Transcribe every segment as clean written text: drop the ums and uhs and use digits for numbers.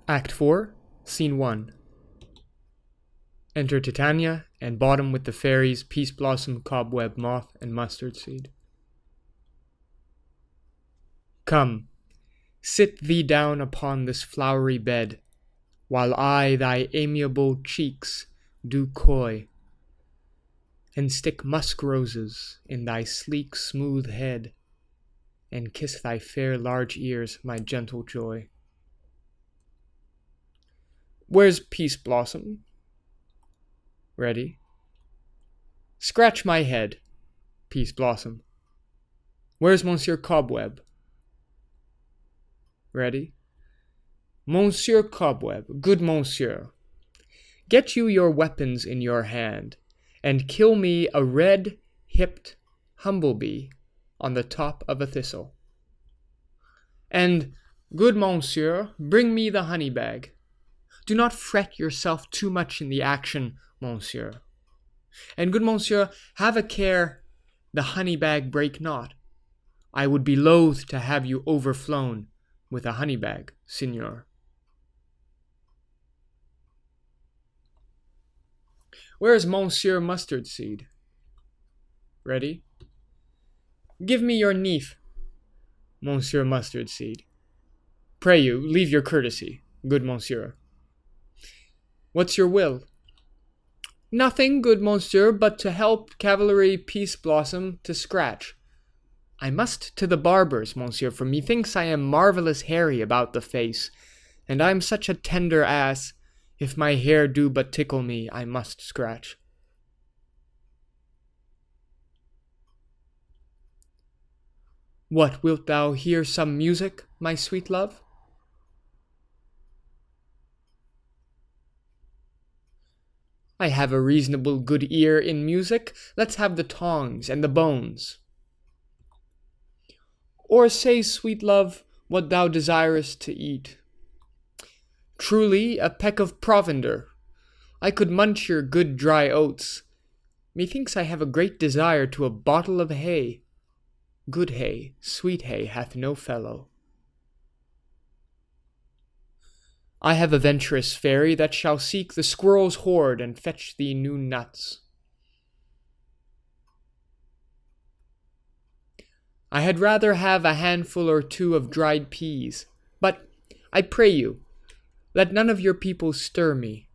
Act 4, Scene 1. Enter Titania and Bottom with the fairies Peace Blossom, Cobweb, Moth, and Mustard Seed. Come, sit thee down upon this flowery bed, while I thy amiable cheeks do coy, and stick musk roses in thy sleek smooth head, and kiss thy fair large ears, my gentle joy. Where's Peace Blossom? Ready? Scratch my head, Peace Blossom. Where's Monsieur Cobweb? Ready? Monsieur Cobweb, good monsieur, get you your weapons in your hand, and kill me a red-hipped humblebee on the top of a thistle. And, good monsieur, bring me the honey bag. Do not fret yourself too much in the action, monsieur. And good monsieur, have a care the honey bag break not. I would be loath to have you overflown with a honey bag, signor. Where is Monsieur Mustard Seed? Ready? Give me your knife, Monsieur Mustard Seed. Pray you, leave your courtesy, good monsieur. What's your will? Nothing, good monsieur, but to help cavalry Peace Blossom to scratch. I must to the barber's, monsieur, for methinks I am marvellous hairy about the face, and I'm such a tender ass, if my hair do but tickle me, I must scratch. What, wilt thou hear some music, my sweet love? I have a reasonable good ear in music. Let's have the tongs and the bones. Or say, sweet love, what thou desirest to eat. Truly, a peck of provender. I could munch your good dry oats. Methinks I have a great desire to a bottle of hay. Good hay, sweet hay, hath no fellow. I have a venturous fairy that shall seek the squirrel's hoard and fetch thee new nuts. I had rather have a handful or two of dried peas, but I pray you, let none of your people stir me.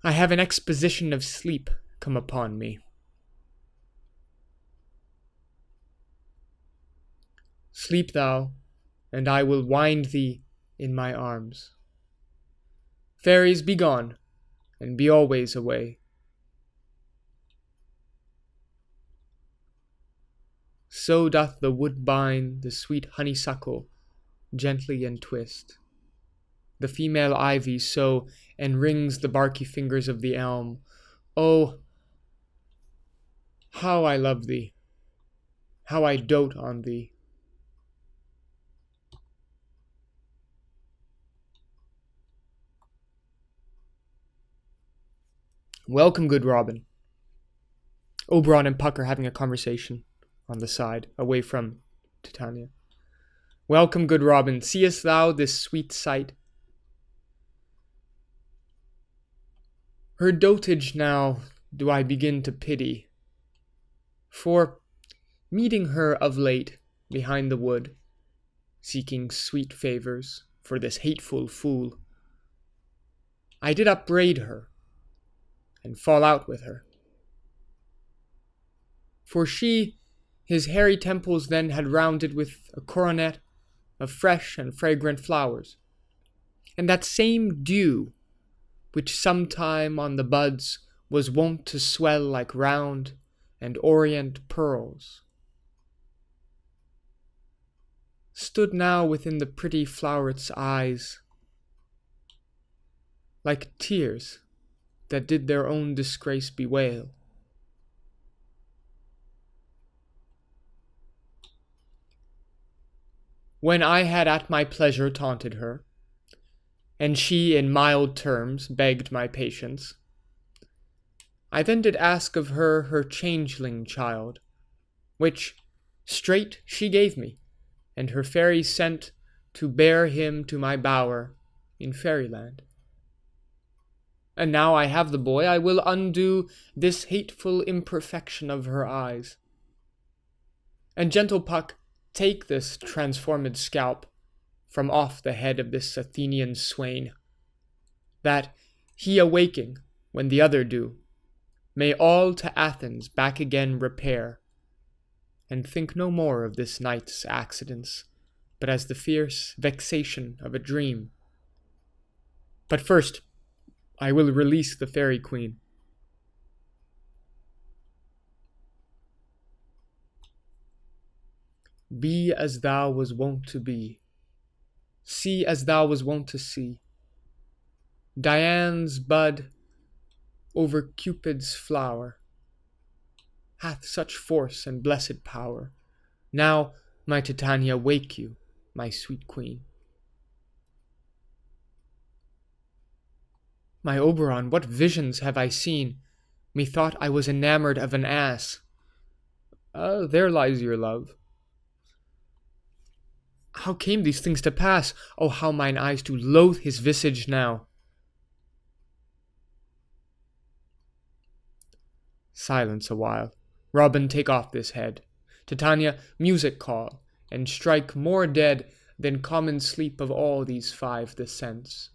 I have an exposition of sleep come upon me. Sleep thou, and I will wind thee in my arms. Fairies, be gone, and be always away. So doth the woodbine the sweet honeysuckle gently entwist. The female ivy so enrings the barky fingers of the elm. Oh, how I love thee, how I dote on thee. Welcome, good Robin. Oberon and Puck are having a conversation on the side, away from Titania. Welcome, good Robin. Seest thou this sweet sight? Her dotage now do I begin to pity, for, meeting her of late behind the wood, seeking sweet favours for this hateful fool, I did upbraid her, and fall out with her. For she his hairy temples then had rounded with a coronet of fresh and fragrant flowers, and that same dew, which sometime on the buds was wont to swell like round and orient pearls, stood now within the pretty floweret's eyes, like tears that did their own disgrace bewail. When I had at my pleasure taunted her, and she in mild terms begged my patience, I then did ask of her her changeling child, which straight she gave me, and her fairy sent to bear him to my bower in fairyland. And now I have the boy, I will undo this hateful imperfection of her eyes. And gentle Puck, take this transformed scalp from off the head of this Athenian swain, that he awaking when the other do, may all to Athens back again repair, and think no more of this night's accidents, but as the fierce vexation of a dream. But first I will release the fairy queen. Be as thou was wont to be, see as thou was wont to see. Dian's bud over Cupid's flower hath such force and blessed power. Now, my Titania, wake you, my sweet queen. My Oberon, what visions have I seen? Methought I was enamoured of an ass. There lies your love. How came these things to pass? Oh, how mine eyes do loathe his visage now. Silence a while. Robin, take off this head. Titania, music call, and strike more dead than common sleep of all these 5 the sense.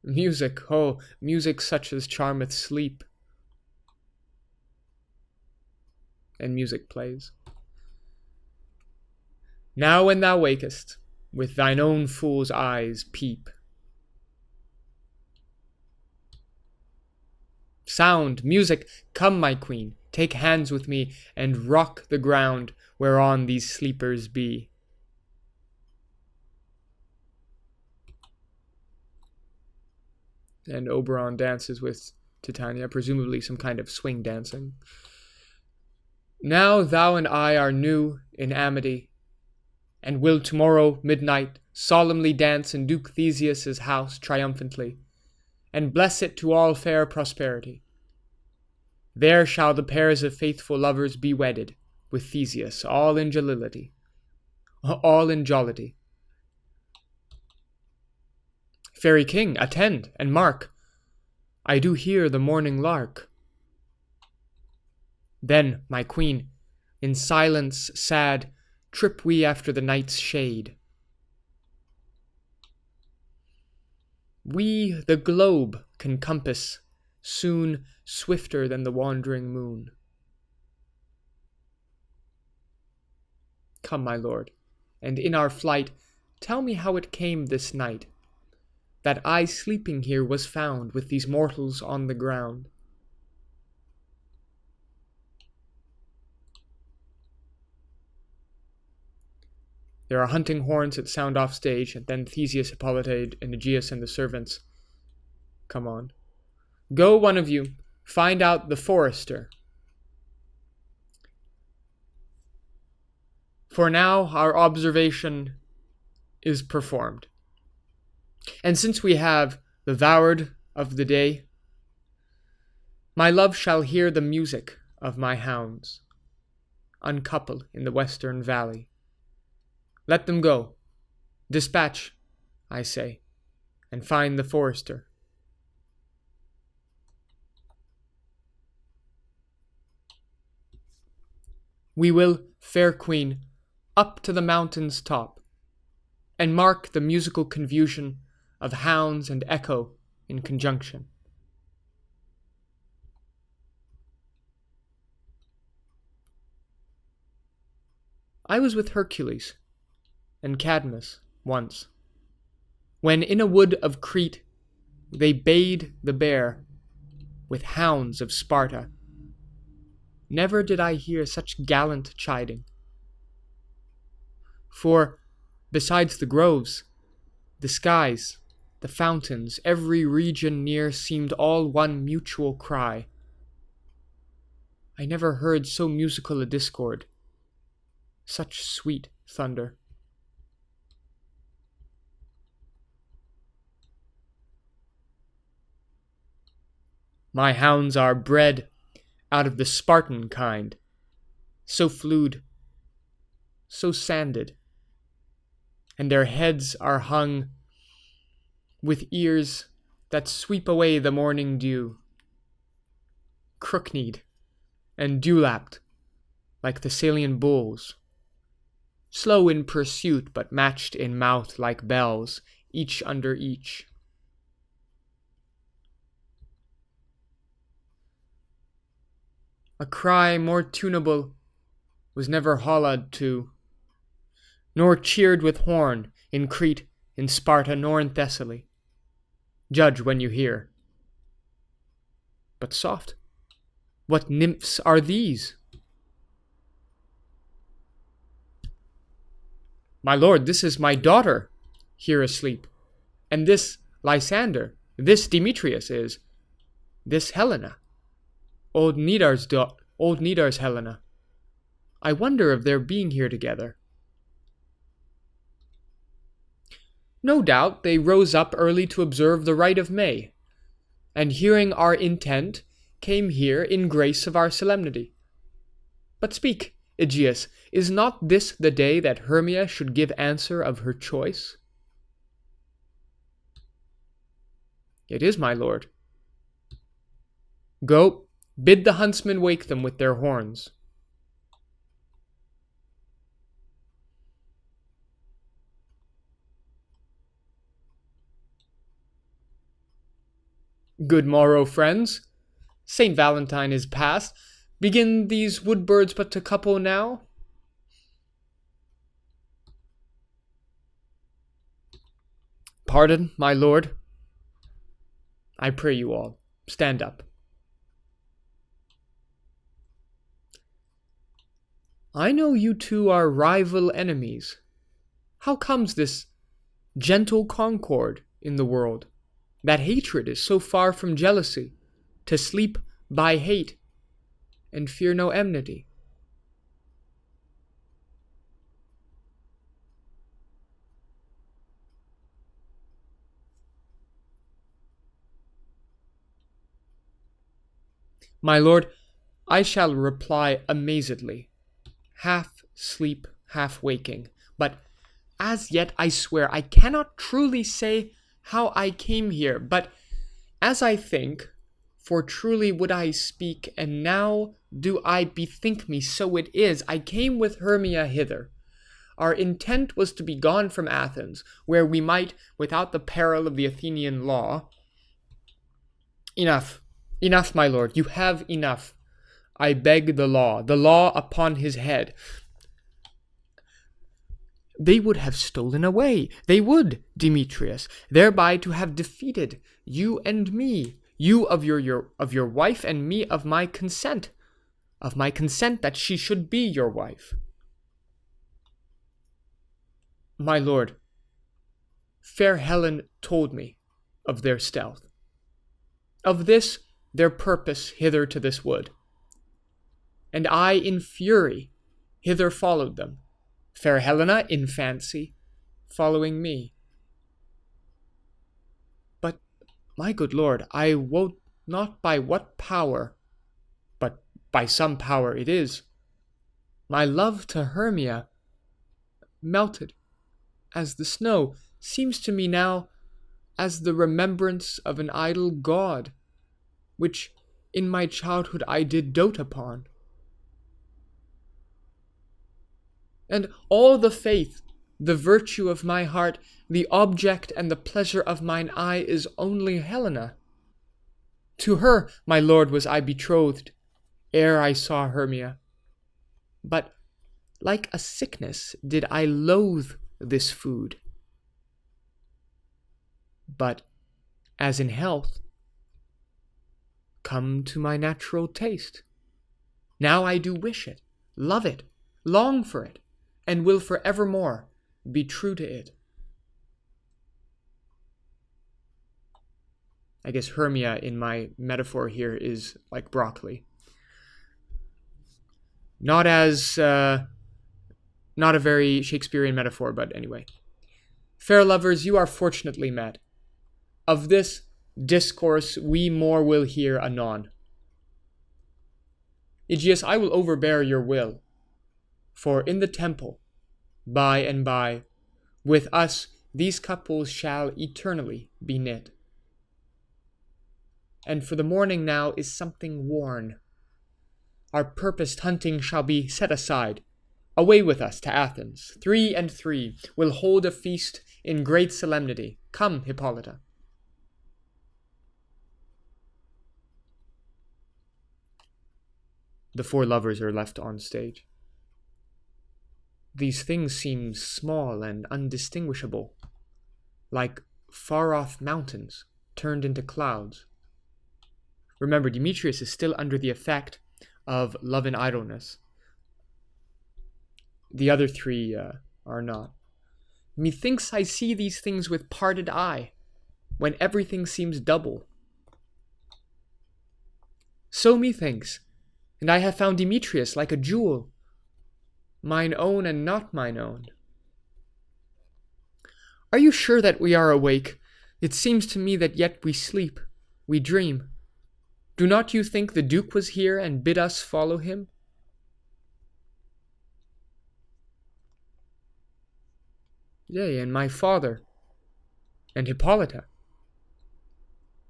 Music, oh, music such as charmeth sleep. And music plays. Now when thou wakest, with thine own fool's eyes peep. Sound, music, come, my queen, take hands with me, and rock the ground whereon these sleepers be. And Oberon dances with Titania, presumably some kind of swing dancing. Now thou and I are new in amity, and will tomorrow midnight solemnly dance in Duke Theseus' house triumphantly, and bless it to all fair prosperity. There shall the pairs of faithful lovers be wedded, with Theseus, all in jollity. Fairy king, attend, and mark, I do hear the morning lark. Then, my queen, in silence sad, trip we after the night's shade. We the globe can compass, soon swifter than the wandering moon. Come, my lord, and in our flight, tell me how it came this night, that I sleeping here was found with these mortals on the ground. There are hunting horns that sound off stage, and then Theseus, Hippolyte, and Aegeus and the servants come on. Go, one of you, find out the forester. For now our observation is performed. And since we have the voward of the day, my love shall hear the music of my hounds, uncouple in the western valley. Let them go. Dispatch, I say, and find the forester. We will, fair queen, up to the mountain's top, and mark the musical confusion of hounds and echo in conjunction. I was with Hercules and Cadmus once, when in a wood of Crete they bayed the bear with hounds of Sparta. Never did I hear such gallant chiding. For, besides the groves, the skies, the fountains, every region near seemed all one mutual cry. I never heard so musical a discord, such sweet thunder. My hounds are bred out of the Spartan kind, so flued so sanded, and their heads are hung with ears that sweep away the morning dew, crook-kneed and dew-lapped like Thessalian bulls, slow in pursuit but matched in mouth like bells, each under each. A cry more tunable was never holla'd to, nor cheered with horn in Crete, in Sparta, nor in Thessaly. Judge when you hear. But soft, what nymphs are these? My lord, this is my daughter, here asleep, and this Lysander, this Demetrius is, this Helena, old Nidar's Helena. I wonder of their being here together. No doubt they rose up early to observe the rite of May, and hearing our intent, came here in grace of our solemnity. But speak, Aegeus, is not this the day that Hermia should give answer of her choice? It is, my lord. Go, bid the huntsmen wake them with their horns. Good morrow, friends. St. Valentine is past. Begin these wood birds but to couple now? Pardon, my lord. I pray you all, stand up. I know you two are rival enemies. How comes this gentle concord in the world? That hatred is so far from jealousy, to sleep by hate, and fear no enmity. My lord, I shall reply amazedly, half sleep, half waking, but as yet I swear I cannot truly say how I came here, but as I think, for truly would I speak, and now do I bethink me, so it is, I came with Hermia hither. Our intent was to be gone from Athens, where we might, without the peril of the Athenian law... Enough, enough, my lord, you have enough. I beg the law upon his head. They would have stolen away, they would, Demetrius, thereby to have defeated you and me, you of your wife and me of my consent that she should be your wife. My lord, fair Helen told me of their stealth, of this their purpose hither to this wood, and I in fury hither followed them, fair Helena in fancy following me. But, my good lord, I wot not by what power, but by some power it is, my love to Hermia, melted as the snow, seems to me now as the remembrance of an idle god, which in my childhood I did dote upon. And all the faith, the virtue of my heart, the object and the pleasure of mine eye is only Helena. To her, my lord, was I betrothed, ere I saw Hermia. But, like a sickness, did I loathe this food. But, as in health, come to my natural taste. Now I do wish it, love it, long for it, and will forevermore be true to it. I guess Hermia in my metaphor here is like broccoli. Not a very Shakespearean metaphor, but anyway. Fair lovers, you are fortunately met. Of this discourse we more will hear anon. Aegeus, I will overbear your will, for in the temple by and by, with us these couples shall eternally be knit. And for the morning now is something worn. Our purposed hunting shall be set aside. Away with us to Athens. 3 and 3 will hold a feast in great solemnity. Come, Hippolyta. The four lovers are left on stage. These things seem small and undistinguishable, like far-off mountains turned into clouds. Remember, Demetrius is still under the effect of love and idleness. The other three are not. Methinks I see these things with parted eye, when everything seems double. So methinks, and I have found Demetrius like a jewel, mine own and not mine own. Are you sure that we are awake? It seems to me that yet we sleep, we dream. Do not you think the Duke was here and bid us follow him? Yea, and my father, and Hippolyta.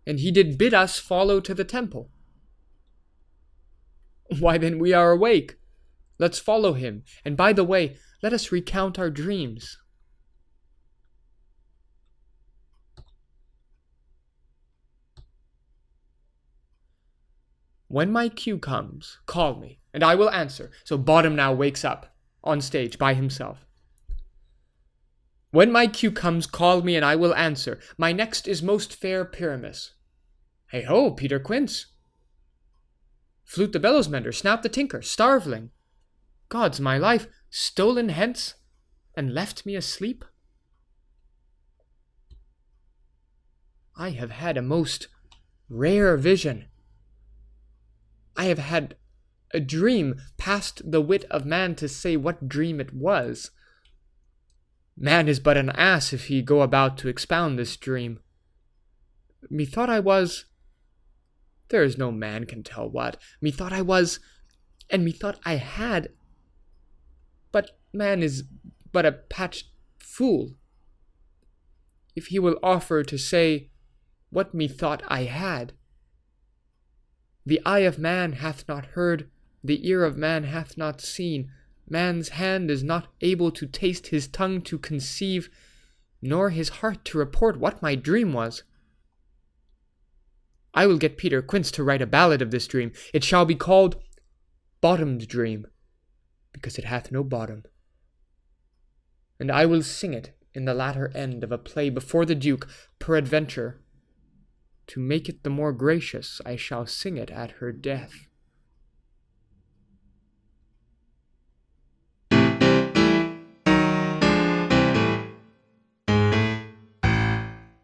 And he did bid us follow to the temple. Why then we are awake. Let's follow him, and by the way, let us recount our dreams. When my cue comes, call me, and I will answer. So Bottom now wakes up, on stage, by himself. When my cue comes, call me, and I will answer. My next is most fair Pyramus. Hey ho, Peter Quince. Flute the bellows mender, Snout the tinker, Starveling. God's my life, stolen hence, and left me asleep? I have had a most rare vision. I have had a dream past the wit of man to say what dream it was. Man is but an ass if he go about to expound this dream. Methought I was... There is no man can tell what. Methought I was, and methought I had. But man is but a patched fool. If he will offer to say what methought I had. The eye of man hath not heard, the ear of man hath not seen, man's hand is not able to taste, his tongue to conceive, nor his heart to report what my dream was. I will get Peter Quince to write a ballad of this dream. It shall be called Bottom's Dream, because it hath no bottom. And I will sing it in the latter end of a play before the Duke, peradventure. To make it the more gracious, I shall sing it at her death.